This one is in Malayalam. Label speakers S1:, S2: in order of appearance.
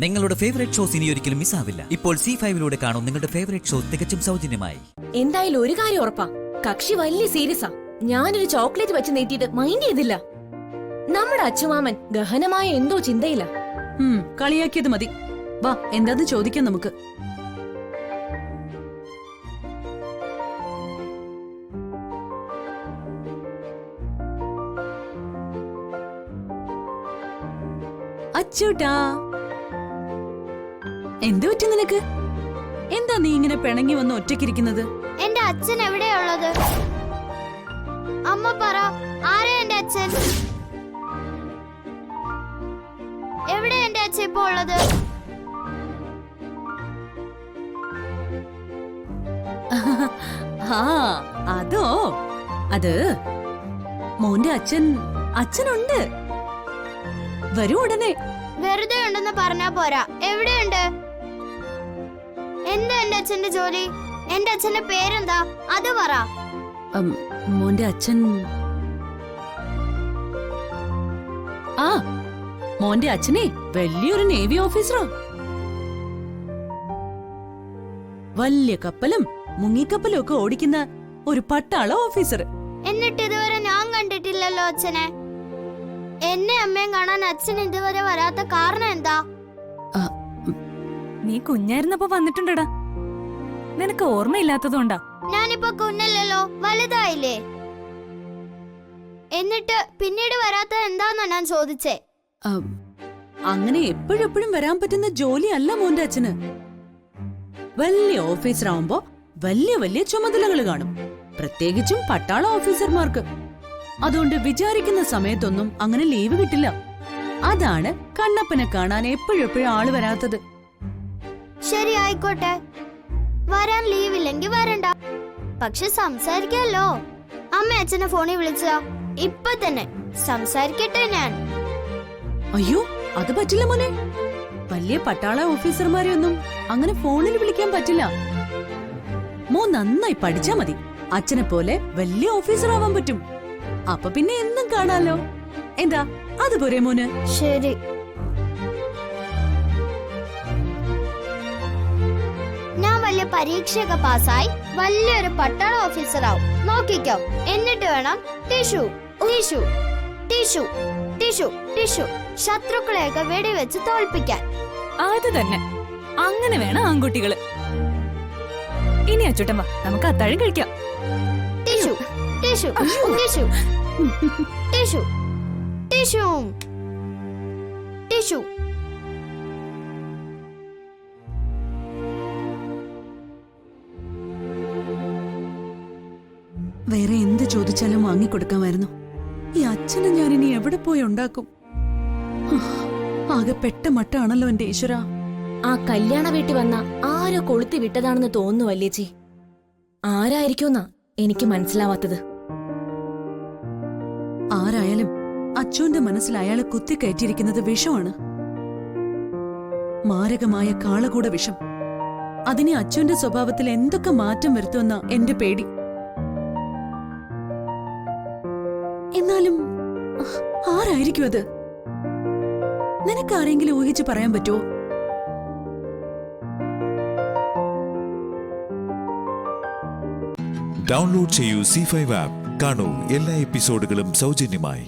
S1: നിങ്ങളുടെ ഫേവറേറ്റ് ഷോസ് ഇനി ഒരിക്കലും മിസ്സാവില്ല. ഇപ്പോൾ C5 കാണും നിങ്ങളുടെ ഫേവറേറ്റ് ഷോ തികച്ചും സൗജന്യമായി.
S2: എന്തായാലും ഒരു കാര്യം ഉറപ്പാ, കക്ഷി വലിയ സീരിയസാ. ഞാനൊരു ചോക്ലേറ്റ് വെച്ച് നീട്ടിയിട്ട് മൈൻഡ് ചെയ്തില്ല. നമ്മുടെ അച്ചുമാമൻ ഗഹനമായ എന്തോ ചിന്തയില്ല.
S3: കളിയാക്കിയത് മതി. വാ, എന്താന്ന് ചോദിക്കാം നമുക്ക്. അച്ചൂട്ടാ, എന്തു പറ്റി നിനക്ക്? എന്താ നീ ഇങ്ങനെ പിണങ്ങി വന്ന് ഒറ്റയ്ക്കിരിക്കുന്നത്?
S4: എന്റെ അച്ഛൻ എവിടെയുള്ളത്? അമ്മ പറ, ആരാ എന്റെ അച്ഛൻ? എവിടെ എന്റെ അച്ഛൻ ഇപ്പോ ഉള്ളത്?
S3: അതോ, അത് മോന്റെ അച്ഛനുണ്ട്. വരൂ ഉടനെ.
S4: വെറുതെ ഉണ്ടെന്ന് പറഞ്ഞാ പോരാ, എവിടെയുണ്ട്? എന്താ എന്റെ അച്ഛന്റെ ജോലി? എന്റെ അച്ഛന്റെ പേരെന്താ? അത് പറ.
S3: മോന്റെ അച്ഛൻ മോന്റെ അച്ഛനെ വലിയൊരു നേവി ഓഫീസറാ. വലിയ കപ്പലും മുങ്ങിക്കപ്പലും ഒക്കെ ഓടിക്കുന്ന ഒരു പട്ടാള ഓഫീസർ.
S4: എന്നിട്ട് ഇതുവരെ ഞാൻ കണ്ടിട്ടില്ലല്ലോ അച്ഛനെ. എന്നെ അമ്മയും കാണാൻ അച്ഛൻ ഇതുവരെ വരാത്ത കാരണം എന്താ?
S2: നീ കുഞ്ഞായിരുന്നപ്പോ വന്നിട്ടുണ്ടടാ, നിനക്ക് ഓർമ്മയില്ലാത്തതുകൊണ്ടാ.
S4: ഞാനിപ്പോ കുഞ്ഞല്ലല്ലോ, വലുതായില്ലേ. എന്നിട്ട് പിന്നീട് വരാത്ത എന്താന്നാ ഞാൻ ചോദിച്ചേ.
S3: അങ്ങനെ എപ്പോഴെപ്പോഴും വരാൻ പറ്റുന്ന ജോലി അല്ല മോന്റെ അച്ഛന്. വലിയ ഓഫീസറാവുമ്പോ വലിയ വലിയ ചുമതലകൾ കാണും, പ്രത്യേകിച്ചും പട്ടാള ഓഫീസർമാർക്ക്. അതുകൊണ്ട് വിചാരിക്കുന്ന സമയത്തൊന്നും അങ്ങനെ ലീവ് കിട്ടില്ല. അതാണ് കണ്ണപ്പനെ കാണാൻ എപ്പോഴെപ്പോഴും ആള് വരാത്തത്.
S4: ശരി, ആയിക്കോട്ടെ. വരാൻ ലീവില്ലെങ്കിൽ വരണ്ട. പക്ഷെ സംസാരിക്കാലോ. അമ്മ അച്ഛനെ ഫോണിൽ വിളിച്ച ഇപ്പൊ തന്നെ സംസാരിക്കട്ടെ ഞാൻ.
S3: അയ്യോ, അത് പറ്റില്ല മോനെ. വലിയ പട്ടാള ഓഫീസർമാരെ ഒന്നും അങ്ങനെ ഫോണിൽ വിളിക്കാൻ പറ്റില്ല. മോൻ നന്നായി പഠിച്ചാ മതി, അച്ഛനെ പോലെ വലിയ ഓഫീസർ ആവാൻ പറ്റും. അപ്പൊ പിന്നെ എന്നും കാണാലോ. എന്താ, അതുപോരെ മോന്?
S4: ശരി. ഞാൻ വലിയ പരീക്ഷയൊക്കെ പാസ്സായി വലിയൊരു പട്ടാള ഓഫീസറാവും, നോക്കിക്കോ. എന്നിട്ട് വേണം ടിഷു ടിഷു ടിഷു ടിഷു ടിഷു ശത്രുക്കളെയൊക്കെ വെടിവെച്ച് തോൽപ്പിക്കാൻ.
S2: അത് തന്നെ, അങ്ങനെ വേണം ആൺകുട്ടികള്. ഇനി അച്ചൂട്ടൻ വാ, നമുക്ക് അത്താഴം കഴിക്കാം.
S4: ടിഷു ടിഷു ടിഷു ടിഷു ടിഷു ടിഷു.
S3: വേറെ എന്ത് ചോദിച്ചാലും വാങ്ങിക്കൊടുക്കാമായിരുന്നു. ഈ അച്ഛനെ ഞാൻ ഇനി എവിടെ പോയി ഉണ്ടാക്കും? ആകെ പെട്ട മട്ടാണല്ലോ എന്റെ ഈശ്വര.
S2: ആ കല്യാണ വീട്ടിൽ വന്ന ആരോ കൊളുത്തി വിട്ടതാണെന്ന് തോന്നുന്നു വല്യേച്ചി. ആരായിരിക്കുമെന്നാ എനിക്ക് മനസ്സിലാവാത്തത്.
S3: ആരായാലും അച്ഛന്റെ മനസ്സിൽ അയാളെ കുത്തിക്കയറ്റിയിരിക്കുന്നത് വിഷമാണ്. മാരകമായ കാളകൂട വിഷം. അതിനെ അച്ഛന്റെ സ്വഭാവത്തിൽ എന്തൊക്കെ മാറ്റം വരുത്തുമെന്ന എന്റെ പേടി. എന്നാലും ആരായിരിക്കും അത്? നിനക്കാരെങ്കിലും ഊഹിച്ച് പറയാൻ പറ്റുമോ?
S5: ഡൗൺലോഡ് ചെയ്യൂ C5 ആപ്പ്. കാണൂ എല്ലാ എപ്പിസോഡുകളും സൗജന്യമായി.